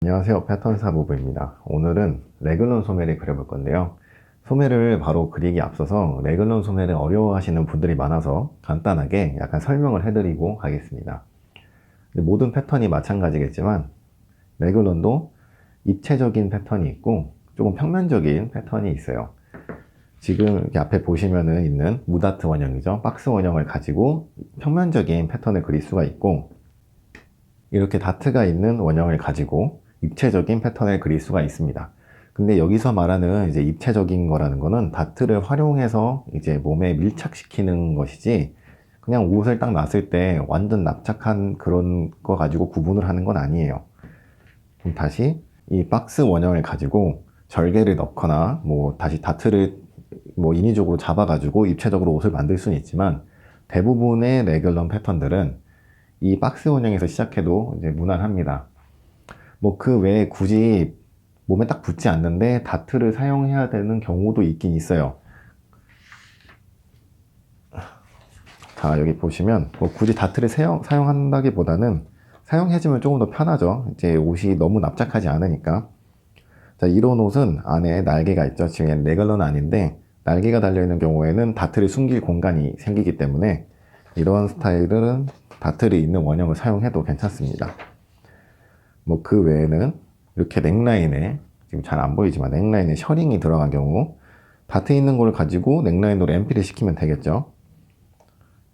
안녕하세요, 패턴사 부부입니다. 오늘은 레글런 소매를 그려볼 건데요. 소매를 바로 그리기 앞서서 레글런 소매를 어려워하시는 분들이 많아서 간단하게 약간 설명을 해드리고 가겠습니다. 모든 패턴이 마찬가지겠지만 레글런도 입체적인 패턴이 있고 조금 평면적인 패턴이 있어요. 지금 이렇게 앞에 보시면은 있는 무다트 원형이죠. 박스 원형을 가지고 평면적인 패턴을 그릴 수가 있고, 이렇게 다트가 있는 원형을 가지고 입체적인 패턴을 그릴 수가 있습니다. 근데 여기서 말하는 이제 입체적인 거라는 거는 다트를 활용해서 이제 몸에 밀착시키는 것이지, 그냥 옷을 딱 놨을 때 완전 납작한 그런 거 가지고 구분을 하는 건 아니에요. 그럼 다시 이 박스 원형을 가지고 절개를 넣거나 뭐 다시 다트를 뭐 인위적으로 잡아가지고 입체적으로 옷을 만들 수는 있지만, 대부분의 레귤런 패턴들은 이 박스 원형에서 시작해도 이제 무난합니다. 뭐 그 외에 굳이 몸에 딱 붙지 않는데 다트를 사용해야 되는 경우도 있긴 있어요. 자, 여기 보시면 뭐 굳이 다트를 사용한다기보다는 사용해주면 조금 더 편하죠. 이제 옷이 너무 납작하지 않으니까. 자, 이런 옷은 안에 날개가 있죠. 지금 레귤러는 아닌데 날개가 달려있는 경우에는 다트를 숨길 공간이 생기기 때문에 이런 스타일은 다트를 있는 원형을 사용해도 괜찮습니다. 뭐 그 외에는 이렇게 넥라인에, 지금 잘 안 보이지만 넥라인에 셔링이 들어간 경우, 다트 있는 걸 가지고 넥라인으로 엠피를 시키면 되겠죠.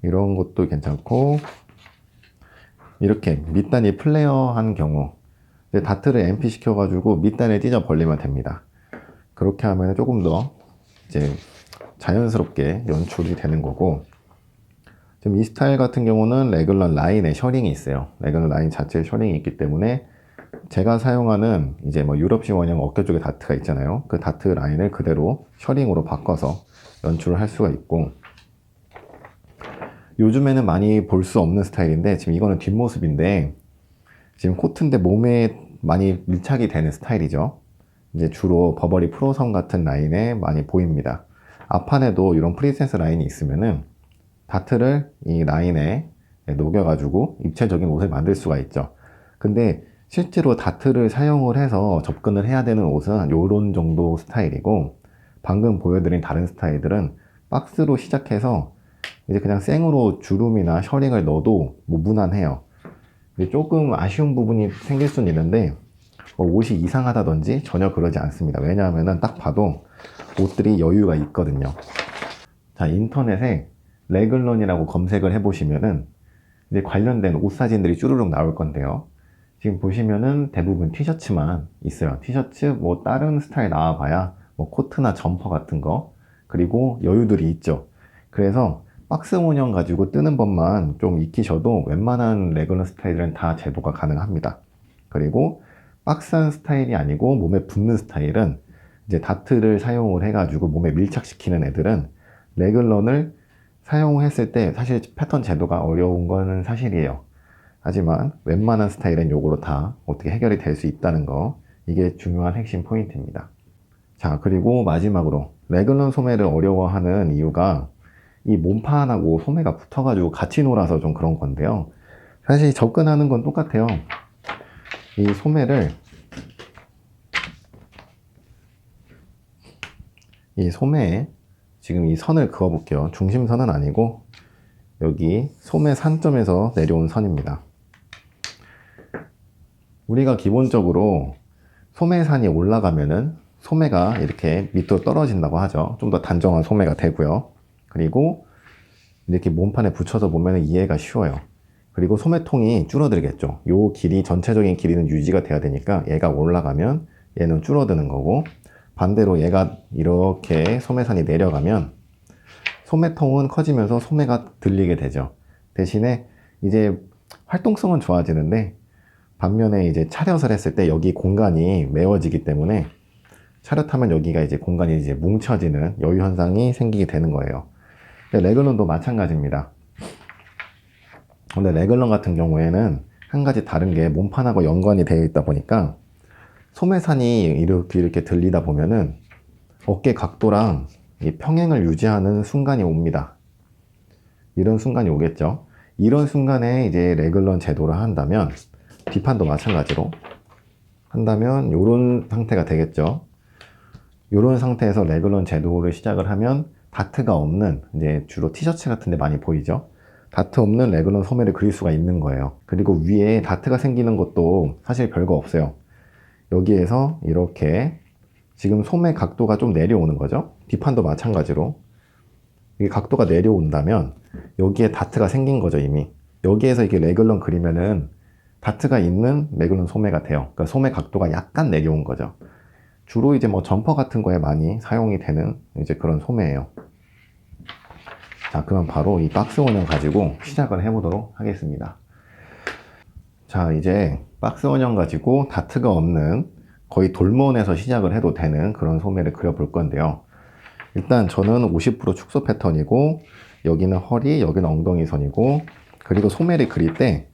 이런 것도 괜찮고, 이렇게 밑단이 플레어한 경우 다트를 엠피 시켜가지고 밑단을 찢어 벌리면 됩니다. 그렇게 하면 조금 더 이제 자연스럽게 연출이 되는 거고, 지금 이 스타일 같은 경우는 레귤런 라인에 셔링이 있어요. 레귤런 라인 자체에 셔링이 있기 때문에 제가 사용하는 이제 뭐 유럽식 원형 어깨 쪽에 다트가 있잖아요. 그 다트 라인을 그대로 셔링으로 바꿔서 연출을 할 수가 있고, 요즘에는 많이 볼 수 없는 스타일인데, 지금 이거는 뒷모습인데 지금 코트인데 몸에 많이 밀착이 되는 스타일이죠. 이제 주로 버버리 프로성 같은 라인에 많이 보입니다. 앞판에도 이런 프린세스 라인이 있으면은 다트를 이 라인에 녹여가지고 입체적인 옷을 만들 수가 있죠. 근데 실제로 다트를 사용을 해서 접근을 해야 되는 옷은 이런 정도 스타일이고, 방금 보여드린 다른 스타일들은 박스로 시작해서 이제 그냥 생으로 주름이나 셔링을 넣어도 뭐 무난해요. 근데 조금 아쉬운 부분이 생길 수는 있는데 뭐 옷이 이상하다든지 전혀 그러지 않습니다. 왜냐하면 딱 봐도 옷들이 여유가 있거든요. 자, 인터넷에 레글런이라고 검색을 해보시면은 이제 관련된 옷 사진들이 쭈루룩 나올 건데요. 지금 보시면은 대부분 티셔츠만 있어요. 티셔츠, 뭐 다른 스타일 나와봐야 뭐 코트나 점퍼 같은 거, 그리고 여유들이 있죠. 그래서 박스 원형 가지고 뜨는 법만 좀 익히셔도 웬만한 레귤러 스타일은 다 제보가 가능합니다. 그리고 박스한 스타일이 아니고 몸에 붙는 스타일은 이제 다트를 사용을 해가지고 몸에 밀착시키는 애들은 레귤런을 사용했을 때 사실 패턴 제도가 어려운 거는 사실이에요. 하지만 웬만한 스타일은 요거로 다 어떻게 해결이 될 수 있다는 거, 이게 중요한 핵심 포인트입니다. 자, 그리고 마지막으로 레귤런 소매를 어려워하는 이유가 이 몸판하고 소매가 붙어가지고 같이 놀아서 좀 그런 건데요. 사실 접근하는 건 똑같아요. 이 소매를, 이 소매에 지금 이 선을 그어 볼게요. 중심선은 아니고 여기 소매 산점에서 내려온 선입니다. 우리가 기본적으로 소매산이 올라가면은 소매가 이렇게 밑으로 떨어진다고 하죠. 좀 더 단정한 소매가 되고요. 그리고 이렇게 몸판에 붙여서 보면 이해가 쉬워요. 그리고 소매통이 줄어들겠죠. 요 길이, 전체적인 길이는 유지가 돼야 되니까 얘가 올라가면 얘는 줄어드는 거고, 반대로 얘가 이렇게 소매산이 내려가면 소매통은 커지면서 소매가 들리게 되죠. 대신에 이제 활동성은 좋아지는데, 반면에 이제 차렷을 했을 때 여기 공간이 메워지기 때문에 차렷하면 여기가 이제 공간이 이제 뭉쳐지는 여유 현상이 생기게 되는 거예요. 레글런도 마찬가지입니다. 근데 레글런 같은 경우에는 한 가지 다른 게 몸판하고 연관이 되어 있다 보니까 소매산이 이렇게 들리다 보면은 어깨 각도랑 이 평행을 유지하는 순간이 옵니다. 이런 순간이 오겠죠. 이런 순간에 이제 레글런 제도를 한다면 뒷판도 마찬가지로 한다면 이런 상태가 되겠죠. 이런 상태에서 레글런 제도를 시작을 하면 다트가 없는, 이제 주로 티셔츠 같은 데 많이 보이죠. 다트 없는 레글런 소매를 그릴 수가 있는 거예요. 그리고 위에 다트가 생기는 것도 사실 별거 없어요. 여기에서 이렇게 지금 소매 각도가 좀 내려오는 거죠. 뒷판도 마찬가지로 이게 각도가 내려온다면 여기에 다트가 생긴 거죠. 이미 여기에서 이렇게 레글런 그리면은 다트가 있는 레글런 소매가 돼요. 그러니까 소매 각도가 약간 내려온 거죠. 주로 이제 뭐 점퍼 같은 거에 많이 사용이 되는 이제 그런 소매예요. 자, 그럼 바로 이 박스 원형 가지고 시작을 해보도록 하겠습니다. 자, 이제 박스 원형 가지고 다트가 없는 거의 돌몬에서 시작을 해도 되는 그런 소매를 그려볼 건데요. 일단 저는 50% 축소 패턴이고, 여기는 허리, 여기는 엉덩이 선이고, 그리고 소매를 그릴 때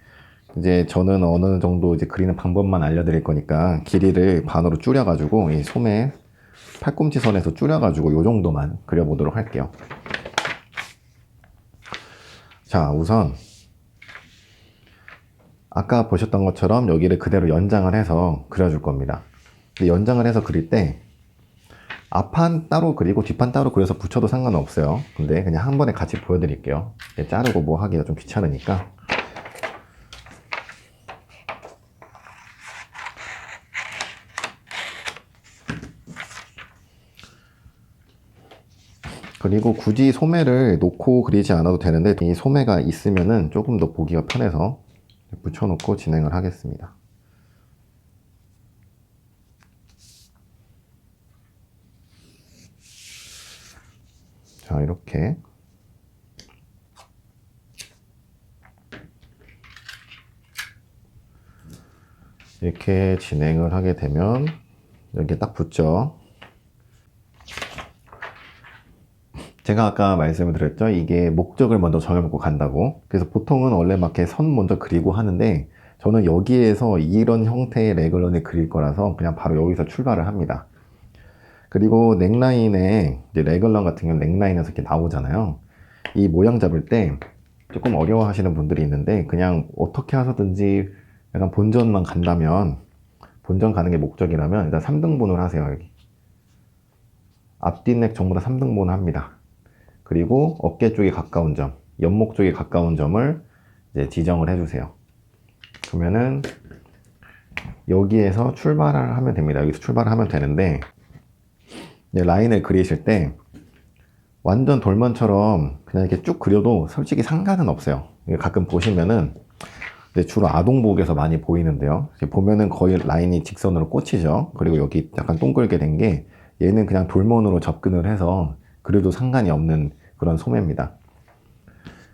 이제 저는 어느 정도 이제 그리는 방법만 알려드릴 거니까 길이를 반으로 줄여가지고 이 소매 팔꿈치 선에서 줄여가지고 이 정도만 그려보도록 할게요. 자, 우선 아까 보셨던 것처럼 여기를 그대로 연장을 해서 그려줄 겁니다. 근데 연장을 해서 그릴 때 앞판 따로 그리고 뒷판 따로 그려서 붙여도 상관없어요. 근데 그냥 한 번에 같이 보여드릴게요. 자르고 뭐 하기가 좀 귀찮으니까. 그리고 굳이 소매를 놓고 그리지 않아도 되는데 이 소매가 있으면은 조금 더 보기가 편해서 붙여놓고 진행을 하겠습니다. 자, 이렇게 진행을 하게 되면 여기에 딱 붙죠. 제가 아까 말씀을 드렸죠. 이게 목적을 먼저 정해놓고 간다고. 그래서 보통은 원래 막 이렇게 선 먼저 그리고 하는데 저는 여기에서 이런 형태의 레글런을 그릴 거라서 그냥 바로 여기서 출발을 합니다. 그리고 넥라인에 이제 레글런 같은 경우는 넥라인에서 이렇게 나오잖아요. 이 모양 잡을 때 조금 어려워 하시는 분들이 있는데 그냥 어떻게 하서든지 약간 본전만 간다면, 본전 가는 게 목적이라면 일단 3등분을 하세요. 여기 앞뒷넥 전부 다 3등분 합니다. 그리고 어깨 쪽에 가까운 점, 옆목 쪽에 가까운 점을 이제 지정을 해주세요. 그러면은 여기에서 출발을 하면 됩니다. 여기서 출발을 하면 되는데 이제 라인을 그리실 때 완전 돌먼처럼 그냥 이렇게 쭉 그려도 솔직히 상관은 없어요. 가끔 보시면은 주로 아동복에서 많이 보이는데요. 보면은 거의 라인이 직선으로 꽂히죠. 그리고 여기 약간 동글게 된 게 얘는 그냥 돌먼으로 접근을 해서 그래도 상관이 없는 그런 소매입니다.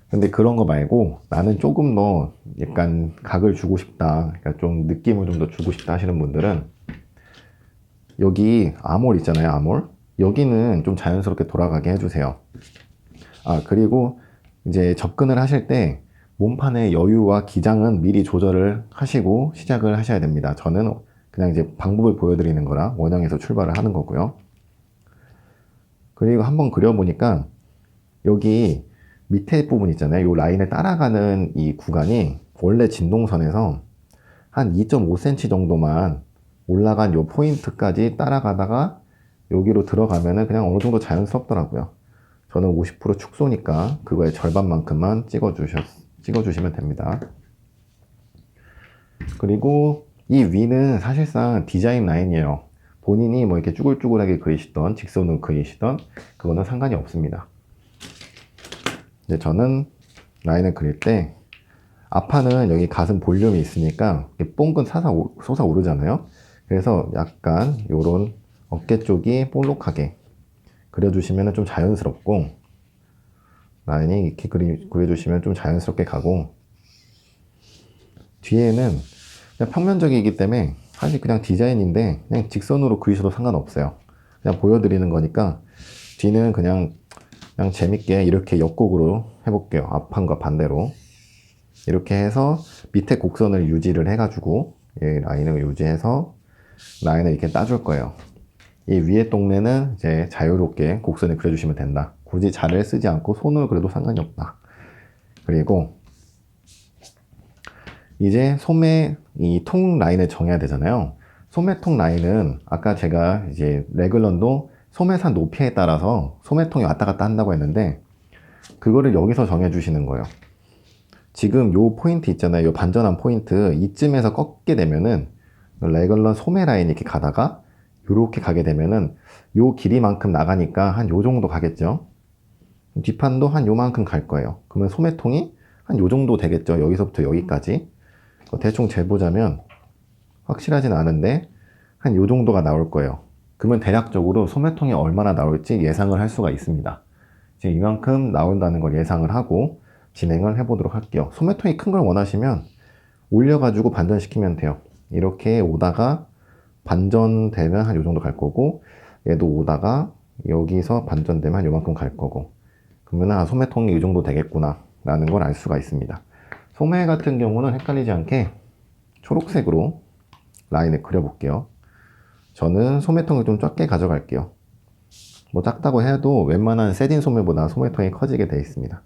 근데 그런 거 말고 나는 조금 더 약간 각을 주고 싶다, 그러니까 좀 느낌을 좀 더 주고 싶다 하시는 분들은 여기 아몰 있잖아요. 아몰 여기는 좀 자연스럽게 돌아가게 해주세요. 아, 그리고 이제 접근을 하실 때 몸판의 여유와 기장은 미리 조절을 하시고 시작을 하셔야 됩니다. 저는 그냥 이제 방법을 보여드리는 거라 원형에서 출발을 하는 거고요. 그리고 한번 그려보니까 여기 밑에 부분 있잖아요. 이 라인을 따라가는 이 구간이 원래 진동선에서 한 2.5cm 정도만 올라간 이 포인트까지 따라가다가 여기로 들어가면은 그냥 어느 정도 자연스럽더라고요. 저는 50% 축소니까 그거의 절반만큼만 찍어주시면 됩니다. 그리고 이 위는 사실상 디자인 라인이에요. 본인이 뭐 이렇게 쭈글쭈글하게 그리시던 직선으로 그리시던 그거는 상관이 없습니다. 이제 저는 라인을 그릴 때 앞판은 여기 가슴 볼륨이 있으니까 뽕근 솟아오르잖아요. 그래서 약간 요런 어깨 쪽이 볼록하게 그려주시면 좀 자연스럽고, 라인이 이렇게 그려주시면 좀 자연스럽게 가고, 뒤에는 그냥 평면적이기 때문에 사실 그냥 디자인인데 그냥 직선으로 그리셔도 상관없어요. 그냥 보여드리는 거니까 뒤는 그냥 재밌게 이렇게 옆곡으로 해볼게요. 앞판과 반대로 이렇게 해서 밑에 곡선을 유지를 해가지고 이 라인을 유지해서 라인을 이렇게 따줄 거예요. 이 위에 동네는 이제 자유롭게 곡선을 그려주시면 된다. 굳이 자를 쓰지 않고 손으로 그려도 상관이 없다. 그리고 이제 소매 이 통 라인을 정해야 되잖아요. 소매통 라인은 아까 제가 이제 레글런도 소매산 높이에 따라서 소매통이 왔다 갔다 한다고 했는데 그거를 여기서 정해 주시는 거예요. 지금 요 포인트 있잖아요. 요 반전한 포인트 이쯤에서 꺾게 되면은 레글런 소매 라인이 이렇게 가다가 요렇게 가게 되면은 요 길이만큼 나가니까 한 요 정도 가겠죠. 뒷판도 한 요만큼 갈 거예요. 그러면 소매통이 한 요 정도 되겠죠. 여기서부터 여기까지. 대충 재보자면 확실하진 않은데 한 요 정도가 나올 거예요. 그러면 대략적으로 소매통이 얼마나 나올지 예상을 할 수가 있습니다. 지금 이만큼 나온다는 걸 예상을 하고 진행을 해보도록 할게요. 소매통이 큰 걸 원하시면 올려가지고 반전시키면 돼요. 이렇게 오다가 반전되면 한 요 정도 갈 거고 얘도 오다가 여기서 반전되면 한 요만큼 갈 거고 그러면 소매통이 이 정도 되겠구나 라는 걸 알 수가 있습니다. 소매 같은 경우는 헷갈리지 않게 초록색으로 라인을 그려볼게요. 저는 소매통을 좀 작게 가져갈게요. 뭐 작다고 해도 웬만한 세딘 소매보다 소매통이 커지게 되어 있습니다.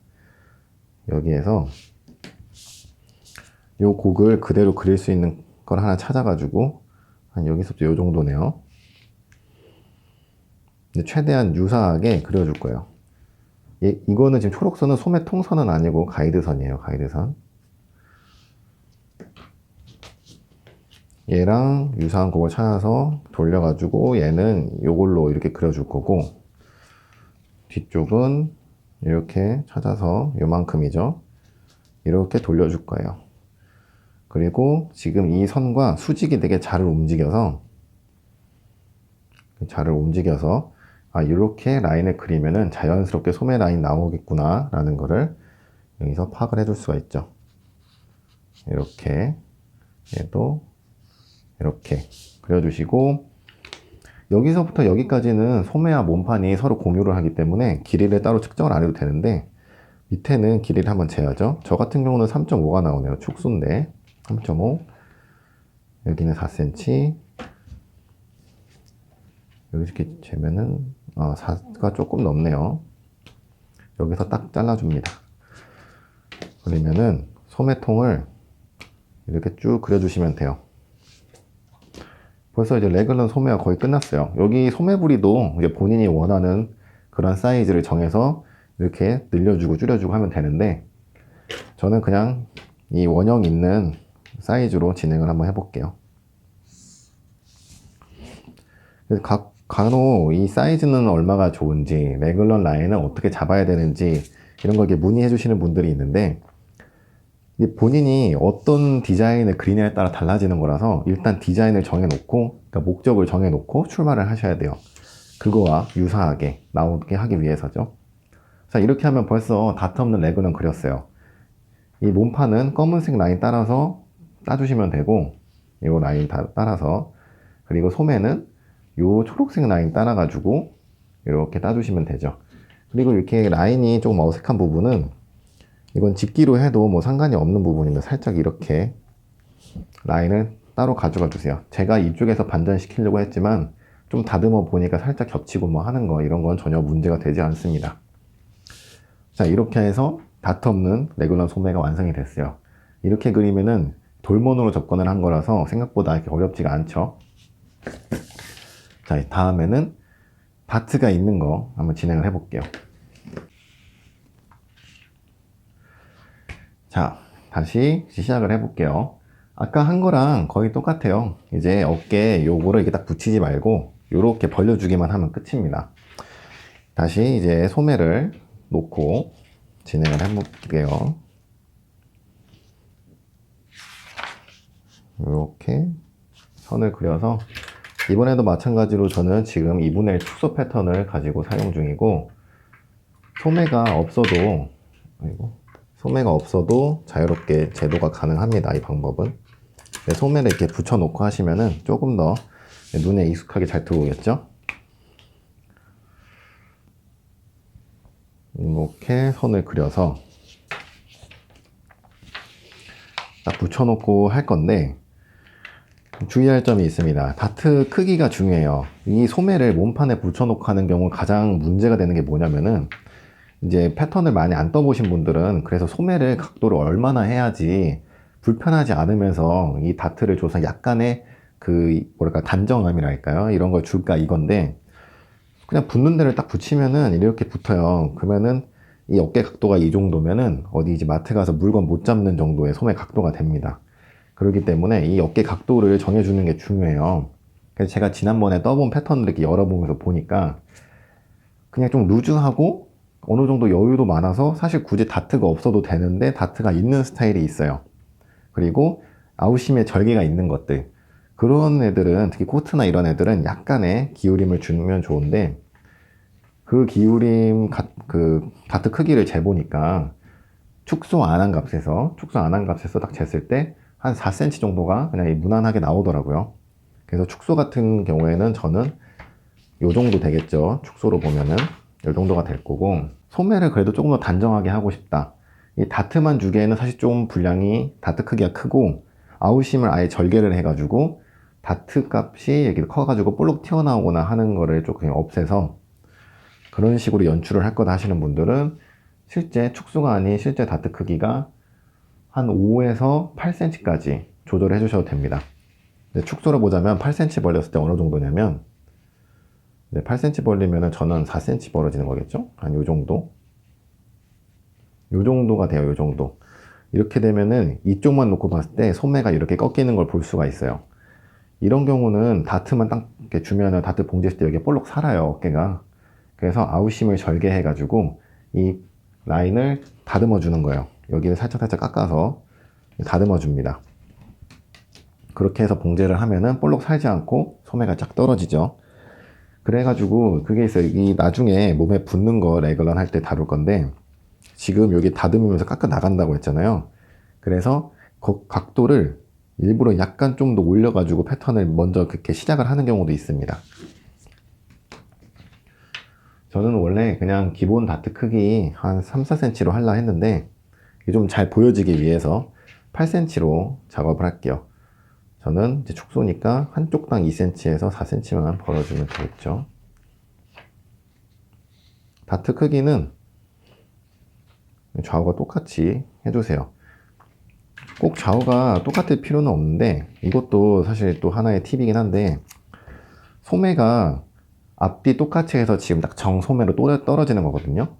여기에서 요 곡을 그대로 그릴 수 있는 걸 하나 찾아가지고 한 여기서부터 요 정도네요. 최대한 유사하게 그려줄 거예요. 이거는 지금 초록선은 소매통선은 아니고 가이드선이에요. 가이드선. 얘랑 유사한 곡을 찾아서 돌려가지고 얘는 요걸로 이렇게 그려줄 거고 뒤쪽은 이렇게 찾아서 요만큼이죠. 이렇게 돌려줄 거예요. 그리고 지금 이 선과 수직이 되게 잘 움직여서 이렇게 라인을 그리면은 자연스럽게 소매 라인 나오겠구나 라는 거를 여기서 파악을 해줄 수가 있죠. 이렇게 얘도 이렇게 그려주시고 여기서부터 여기까지는 소매와 몸판이 서로 공유를 하기 때문에 길이를 따로 측정을 안 해도 되는데 밑에는 길이를 한번 재야죠. 저 같은 경우는 3.5가 나오네요. 축소인데 3.5 여기는 4cm 여기 이렇게 재면은 4가 조금 넘네요. 여기서 딱 잘라줍니다. 그러면은 소매통을 이렇게 쭉 그려주시면 돼요. 벌써 이제 레글런 소매가 거의 끝났어요. 여기 소매 부리도 이제 본인이 원하는 그런 사이즈를 정해서 이렇게 늘려주고 줄여주고 하면 되는데 저는 그냥 이 원형 있는 사이즈로 진행을 한번 해볼게요. 간혹 이 사이즈는 얼마가 좋은지 레글런 라인은 어떻게 잡아야 되는지 이런 거 문의해 주시는 분들이 있는데 본인이 어떤 디자인을 그리냐에 따라 달라지는 거라서 일단 디자인을 정해놓고 그러니까 목적을 정해놓고 출발을 하셔야 돼요. 그거와 유사하게 나오게 하기 위해서죠. 자, 이렇게 하면 벌써 다트 없는 레그는 그렸어요. 이 몸판은 검은색 라인 따라서 따주시면 되고 이 라인 따라서 그리고 소매는 이 초록색 라인 따라 가지고 이렇게 따주시면 되죠. 그리고 이렇게 라인이 조금 어색한 부분은 이건 집기로 해도 뭐 상관이 없는 부분인데 살짝 이렇게 라인을 따로 가져가 주세요. 제가 이쪽에서 반전시키려고 했지만 좀 다듬어 보니까 살짝 겹치고 뭐 하는 거 이런 건 전혀 문제가 되지 않습니다. 자, 이렇게 해서 다트 없는 레귤런 소매가 완성이 됐어요. 이렇게 그리면은 돌몬으로 접근을 한 거라서 생각보다 이렇게 어렵지가 않죠. 자, 다음에는 다트가 있는 거 한번 진행을 해 볼게요. 자, 다시 시작을 해 볼게요. 아까 한 거랑 거의 똑같아요. 이제 어깨에 요거를 이렇게 딱 붙이지 말고 요렇게 벌려주기만 하면 끝입니다. 다시 이제 소매를 놓고 진행을 해 볼게요. 이렇게 선을 그려서 이번에도 마찬가지로 저는 지금 2분의 1 축소 패턴을 가지고 사용 중이고 소매가 없어도 자유롭게 제도가 가능합니다. 이 방법은. 소매를 이렇게 붙여 놓고 하시면은 조금 더 눈에 익숙하게 잘 들어오겠죠? 이렇게 선을 그려서 딱 붙여 놓고 할 건데 주의할 점이 있습니다. 다트 크기가 중요해요. 이 소매를 몸판에 붙여 놓고 하는 경우 가장 문제가 되는 게 뭐냐면은 이제 패턴을 많이 안 떠보신 분들은 그래서 소매를 각도를 얼마나 해야지 불편하지 않으면서 이 다트를 줘서 약간의 그 뭐랄까 단정함이랄까요? 이런 걸 줄까 이건데 그냥 붙는 데를 딱 붙이면은 이렇게 붙어요. 그러면은 이 어깨 각도가 이 정도면은 어디 이제 마트 가서 물건 못 잡는 정도의 소매 각도가 됩니다. 그렇기 때문에 이 어깨 각도를 정해주는 게 중요해요. 그래서 제가 지난번에 떠본 패턴을 이렇게 열어보면서 보니까 그냥 좀 루즈하고 어느 정도 여유도 많아서 사실 굳이 다트가 없어도 되는데 다트가 있는 스타일이 있어요. 그리고 아웃심에 절개가 있는 것들. 그런 애들은 특히 코트나 이런 애들은 약간의 기울임을 주면 좋은데 그 기울임 그 다트 크기를 재보니까 축소 안 한 값에서 딱 쟀을 때 한 4cm 정도가 그냥 무난하게 나오더라고요. 그래서 축소 같은 경우에는 저는 요 정도 되겠죠. 축소로 보면은 요 정도가 될 거고 소매를 그래도 조금 더 단정하게 하고 싶다. 이 다트만 주기에는 사실 좀 분량이 다트 크기가 크고 아웃심을 아예 절개를 해가지고 다트 값이 이렇게 커가지고 볼록 튀어나오거나 하는 거를 조금 없애서 그런 식으로 연출을 할 거다 하시는 분들은 실제 축소가 아닌 실제 다트 크기가 한 5에서 8cm까지 조절해 주셔도 됩니다. 축소를 보자면 8cm 벌렸을 때 어느 정도냐면 8cm 벌리면 저는 4cm 벌어지는 거겠죠? 한 요 정도? 요 정도가 돼요, 요 정도. 이렇게 되면은 이쪽만 놓고 봤을 때 소매가 이렇게 꺾이는 걸 볼 수가 있어요. 이런 경우는 다트만 딱 이렇게 주면은 다트 봉제했을 때 여기 볼록 살아요, 어깨가. 그래서 아웃심을 절개해가지고 이 라인을 다듬어 주는 거예요. 여기를 살짝 깎아서 다듬어 줍니다. 그렇게 해서 봉제를 하면은 볼록 살지 않고 소매가 쫙 떨어지죠. 그래가지고 그게 있어요. 이 나중에 몸에 붙는 거 레글런 할 때 다룰 건데 지금 여기 다듬으면서 깎아 나간다고 했잖아요. 그래서 그 각도를 일부러 약간 좀 더 올려가지고 패턴을 먼저 그렇게 시작을 하는 경우도 있습니다. 저는 원래 그냥 기본 다트 크기 한 3, 4cm로 하려 했는데 좀 잘 보여지기 위해서 8cm로 작업을 할게요. 저는 이제 축소니까 한쪽당 2cm에서 4cm만 벌어주면 되겠죠. 다트 크기는 좌우가 똑같이 해주세요. 꼭 좌우가 똑같을 필요는 없는데 이것도 사실 또 하나의 팁이긴 한데 소매가 앞뒤 똑같이 해서 지금 딱 정소매로 떨어지는 거거든요.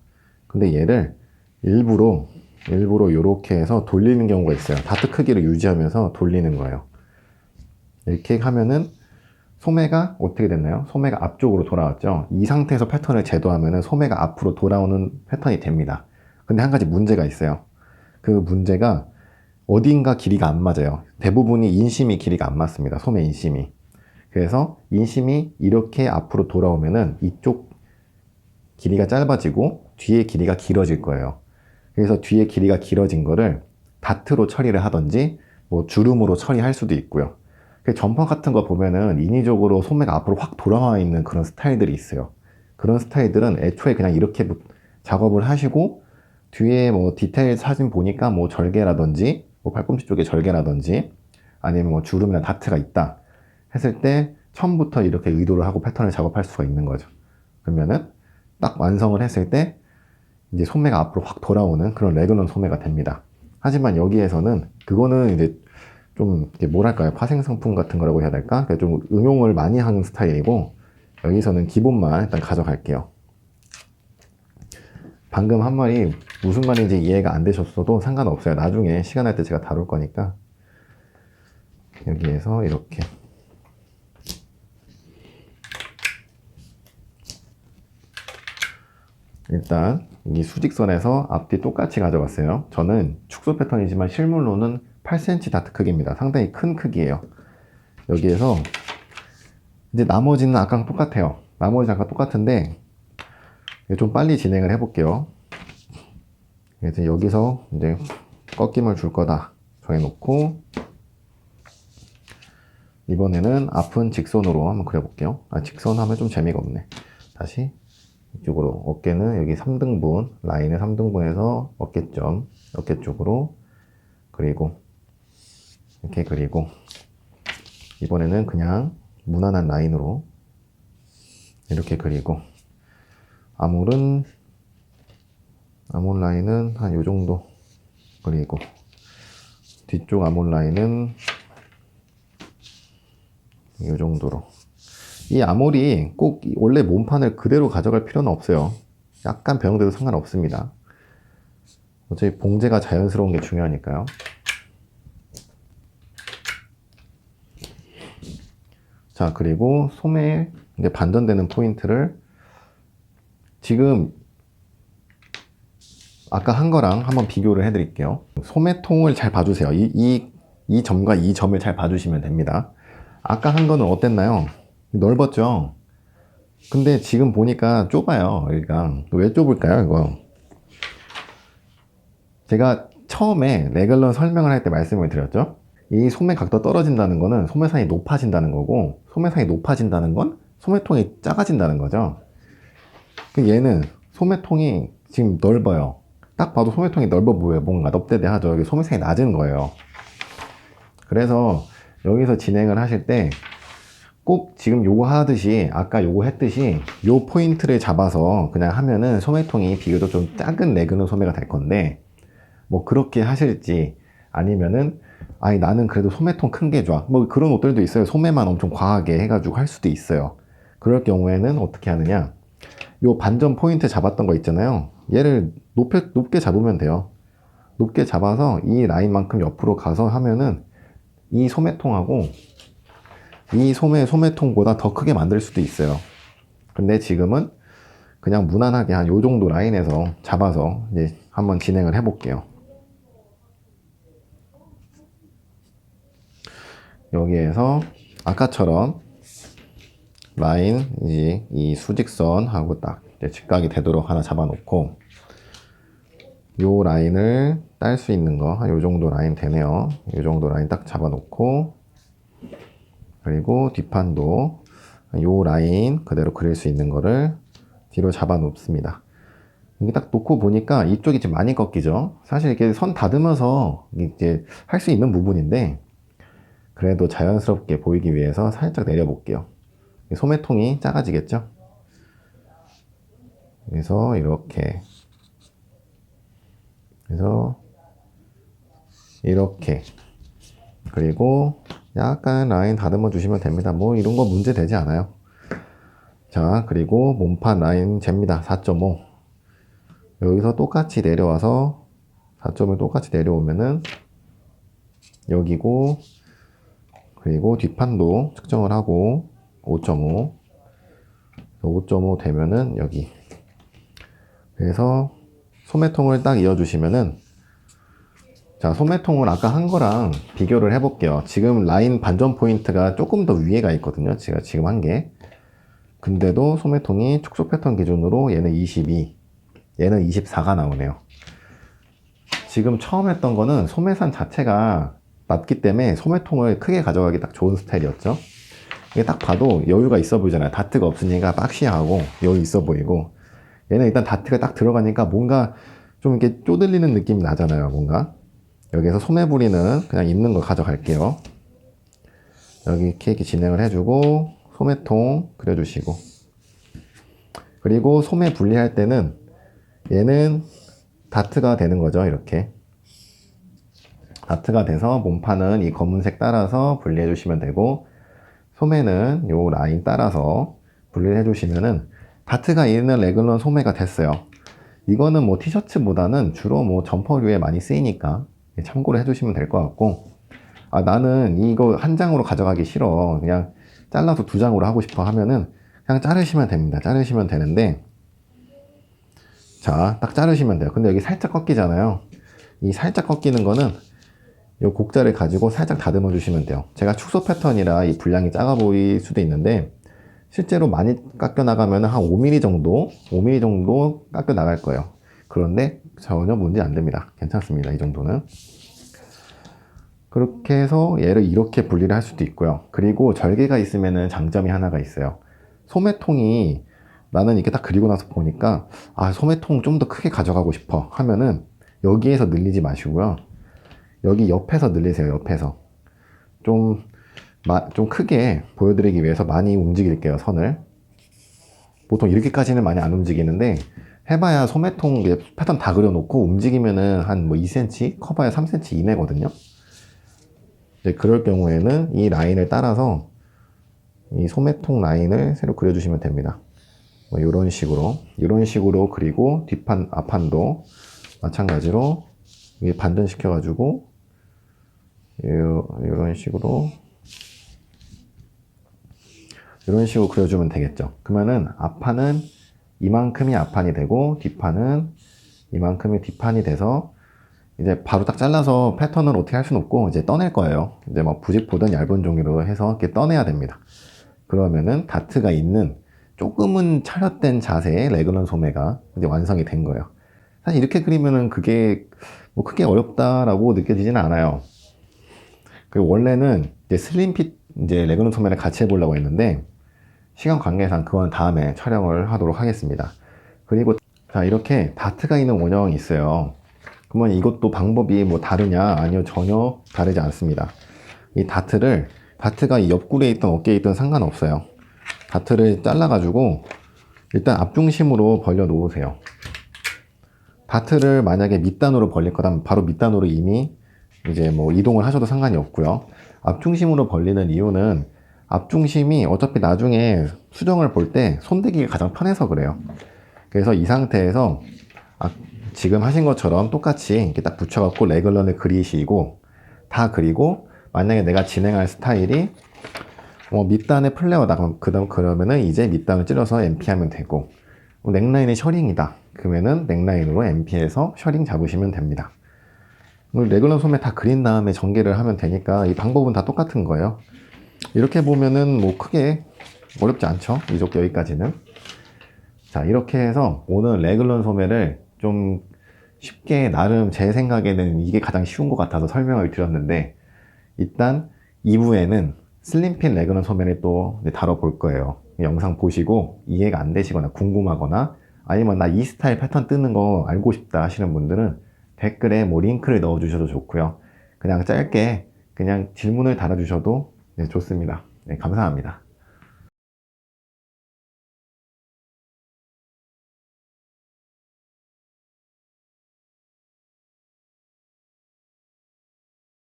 근데 얘를 일부러 이렇게 해서 돌리는 경우가 있어요. 다트 크기를 유지하면서 돌리는 거예요. 이렇게 하면은 소매가 어떻게 됐나요? 소매가 앞쪽으로 돌아왔죠. 이 상태에서 패턴을 제도하면은 소매가 앞으로 돌아오는 패턴이 됩니다. 근데 한 가지 문제가 있어요. 그 문제가 어딘가 길이가 안 맞아요. 대부분이 인심이 길이가 안 맞습니다. 소매 인심이. 그래서 인심이 이렇게 앞으로 돌아오면은 이쪽 길이가 짧아지고 뒤에 길이가 길어질 거예요. 그래서 뒤에 길이가 길어진 거를 다트로 처리를 하든지 뭐 주름으로 처리할 수도 있고요. 그 점퍼 같은 거 보면은 인위적으로 소매가 앞으로 확 돌아와 있는 그런 스타일들이 있어요. 그런 스타일들은 애초에 그냥 이렇게 작업을 하시고 뒤에 뭐 디테일 사진 보니까 뭐 절개라든지 뭐 팔꿈치 쪽에 절개라든지 아니면 뭐 주름이나 다트가 있다 했을 때 처음부터 이렇게 의도를 하고 패턴을 작업할 수가 있는 거죠. 그러면은 딱 완성을 했을 때 이제 소매가 앞으로 확 돌아오는 그런 레그넌 소매가 됩니다. 하지만 여기에서는 그거는 이제 좀 뭐랄까요, 파생 상품 같은 거라고 해야 될까? 좀 응용을 많이 하는 스타일이고 여기서는 기본만 일단 가져갈게요. 방금 한 말이 무슨 말인지 이해가 안 되셨어도 상관없어요. 나중에 시간 날 때 제가 다룰 거니까 여기에서 이렇게 일단 이 수직선에서 앞뒤 똑같이 가져갔어요. 저는 축소 패턴이지만 실물로는 8cm 다트 크기입니다. 상당히 큰 크기예요. 여기에서 이제 나머지는 아까랑 똑같아요. 나머지 아까 똑같은데 좀 빨리 진행을 해볼게요. 그래서 여기서 이제 꺾임을 줄 거다 정해놓고 이번에는 앞은 직선으로 한번 그려볼게요. 직선 하면 좀 재미가 없네. 다시 이쪽으로 어깨는 여기 3등분 라인을 3등분해서 어깨점 어깨 쪽으로 그리고 이렇게 그리고 이번에는 그냥 무난한 라인으로 이렇게 그리고 아몰 라인은 한 요 정도 그리고 뒤쪽 아몰 라인은 이 정도로. 이 아몰이 꼭 원래 몸판을 그대로 가져갈 필요는 없어요. 약간 변형돼도 상관없습니다. 어차피 봉제가 자연스러운 게 중요하니까요. 자, 그리고 소매 이제 반전되는 포인트를 지금 아까 한 거랑 한번 비교를 해 드릴게요. 소매통을 잘 봐주세요. 이 점과 이 점을 잘 봐주시면 됩니다. 아까 한 거는 어땠나요? 넓었죠? 근데 지금 보니까 좁아요. 여기가. 왜 좁을까요, 이거? 제가 처음에 레글런 설명을 할 때 말씀을 드렸죠? 이 소매 각도 떨어진다는 거는 소매상이 높아진다는 거고, 소매상이 높아진다는 건 소매통이 작아진다는 거죠. 얘는 소매통이 지금 넓어요. 딱 봐도 소매통이 넓어 보여요. 뭔가 넙대대하죠. 여기 소매상이 낮은 거예요. 그래서 여기서 진행을 하실 때 꼭 지금 요거 하듯이 아까 요거 했듯이 요 포인트를 잡아서 그냥 하면은 소매통이 비교적 좀 작은 레그는 소매가 될 건데, 뭐 그렇게 하실지 아니면은 아니 나는 그래도 소매통 큰 게 좋아, 뭐 그런 옷들도 있어요. 소매만 엄청 과하게 해가지고 할 수도 있어요. 그럴 경우에는 어떻게 하느냐, 요 반전 포인트 잡았던 거 있잖아요. 얘를 높게 잡으면 돼요. 높게 잡아서 이 라인만큼 옆으로 가서 하면은 이 소매통하고 이 소매통보다 더 크게 만들 수도 있어요. 근데 지금은 그냥 무난하게 한 요 정도 라인에서 잡아서 이제 한번 진행을 해 볼게요. 여기에서 아까처럼 라인 이제 이 수직선하고 딱 직각이 되도록 하나 잡아 놓고, 요 라인을 딸 수 있는 거 한 요 정도 라인 되네요. 요 정도 라인 딱 잡아 놓고, 그리고 뒷판도 요 라인 그대로 그릴 수 있는 거를 뒤로 잡아 놓습니다. 이게 딱 놓고 보니까 이쪽이 좀 많이 꺾이죠. 사실 이렇게 선 다듬어서 이제 할 수 있는 부분인데, 그래도 자연스럽게 보이기 위해서 살짝 내려 볼게요. 소매통이 작아지겠죠. 그래서 이렇게 그리고 약간 라인 다듬어 주시면 됩니다. 뭐 이런 거 문제 되지 않아요. 자, 그리고 몸판 라인 잽니다. 4.5. 여기서 똑같이 내려와서 4점을 똑같이 내려오면은 여기고, 그리고 뒷판도 측정을 하고 5.5 되면은 여기. 그래서 소매통을 딱 이어주시면은, 자, 소매통을 아까 한 거랑 비교를 해볼게요. 지금 라인 반전 포인트가 조금 더 위에가 있거든요. 제가 지금 한 게. 근데도 소매통이 축소 패턴 기준으로 얘는 22, 얘는 24가 나오네요. 지금 처음 했던 거는 소매산 자체가 낮기 때문에 소매통을 크게 가져가기 딱 좋은 스타일이었죠. 이게 딱 봐도 여유가 있어 보이잖아요. 다트가 없으니까 박시하고 여유 있어 보이고, 얘는 일단 다트가 딱 들어가니까 뭔가 좀 이렇게 쪼들리는 느낌이 나잖아요. 뭔가 여기에서 소매부리는 그냥 있는 거 가져갈게요. 여기 이렇게 진행을 해주고 소매통 그려주시고, 그리고 소매 분리할 때는 얘는 다트가 되는 거죠. 이렇게 다트가 돼서 몸판은 이 검은색 따라서 분리해 주시면 되고, 소매는 요 라인 따라서 분리해 를 주시면은 다트가 있는 레글런 소매가 됐어요. 이거는 뭐 티셔츠보다는 주로 뭐 점퍼류에 많이 쓰이니까 참고를 해주시면 될 것 같고, 아 나는 이거 한 장으로 가져가기 싫어, 그냥 잘라서 두 장으로 하고 싶어 하면은 그냥 자르시면 됩니다. 자르시면 되는데, 자 딱 자르시면 돼요. 근데 여기 살짝 꺾이잖아요. 이 살짝 꺾이는 거는 이 곡자를 가지고 살짝 다듬어 주시면 돼요. 제가 축소 패턴이라 이 분량이 작아 보일 수도 있는데, 실제로 많이 깎여 나가면 한 5mm 정도 깎여 나갈 거예요. 그런데 전혀 문제 안 됩니다. 괜찮습니다. 이 정도는. 그렇게 해서 얘를 이렇게 분리를 할 수도 있고요. 그리고 절개가 있으면 장점이 하나가 있어요. 소매통이 나는 이렇게 딱 그리고 나서 보니까 아 소매통 좀 더 크게 가져가고 싶어 하면은 여기에서 늘리지 마시고요. 여기 옆에서 늘리세요. 옆에서 좀 크게 보여드리기 위해서 많이 움직일게요. 선을 보통 이렇게까지는 많이 안 움직이는데, 해봐야 소매통 패턴 다 그려놓고 움직이면은 한 뭐 2cm, 커봐야 3cm 이내거든요. 이제 그럴 경우에는 이 라인을 따라서 이 소매통 라인을 새로 그려주시면 됩니다. 뭐 이런 식으로 그리고 뒷판, 앞판도 마찬가지로 위에 반전시켜가지고 이런 식으로 그려주면 되겠죠. 그러면은 앞판은 이만큼이 앞판이 되고 뒷판은 이만큼이 뒷판이 돼서 이제 바로 딱 잘라서 패턴을 어떻게 할 수는 없고 이제 떠낼 거예요. 이제 뭐 부직포든 얇은 종이로 해서 이렇게 떠내야 됩니다. 그러면은 다트가 있는 조금은 차렷된 자세의 레그런 소매가 이제 완성이 된 거예요. 사실 이렇게 그리면은 그게 뭐 크게 어렵다라고 느껴지지는 않아요. 그리고 원래는 이제 슬림핏 이제 레그런 소매를 같이 해보려고 했는데 시간 관계상 그건 다음에 촬영을 하도록 하겠습니다. 그리고 자, 이렇게 다트가 있는 원형이 있어요. 그러면 이것도 방법이 뭐 다르냐? 아니요, 전혀 다르지 않습니다. 이 다트가 이 옆구리에 있든 어깨에 있든 상관없어요. 다트를 잘라가지고 일단 앞중심으로 벌려 놓으세요. 다트를 만약에 밑단으로 벌릴 거라면 바로 밑단으로 이미 이제 뭐 이동을 하셔도 상관이 없고요. 앞중심으로 벌리는 이유는 앞중심이 어차피 나중에 수정을 볼 때 손대기가 가장 편해서 그래요. 그래서 이 상태에서 지금 하신 것처럼 똑같이 이렇게 딱 붙여갖고 레글런을 그리시고 다 그리고 만약에 내가 진행할 스타일이 밑단의 플레어다 그러면은 이제 밑단을 찔러서 MP 하면 되고 넥라인이 셔링이다 그러면은 넥라인으로 MP해서 셔링 잡으시면 됩니다. 레글런 소매 다 그린 다음에 전개를 하면 되니까 이 방법은 다 똑같은 거예요. 이렇게 보면은 뭐 크게 어렵지 않죠. 여기까지는. 자, 이렇게 해서 오늘 레글런 소매를 좀 쉽게 나름 제 생각에는 이게 가장 쉬운 것 같아서 설명을 드렸는데 일단 2부에는 슬림핏 레그런 소매를 또 다뤄볼 거예요. 영상 보시고 이해가 안 되시거나 궁금하거나 아니면 나 이 스타일 패턴 뜨는 거 알고 싶다 하시는 분들은 댓글에 뭐 링크를 넣어 주셔도 좋고요. 그냥 짧게 그냥 질문을 달아주셔도 좋습니다. 네, 감사합니다.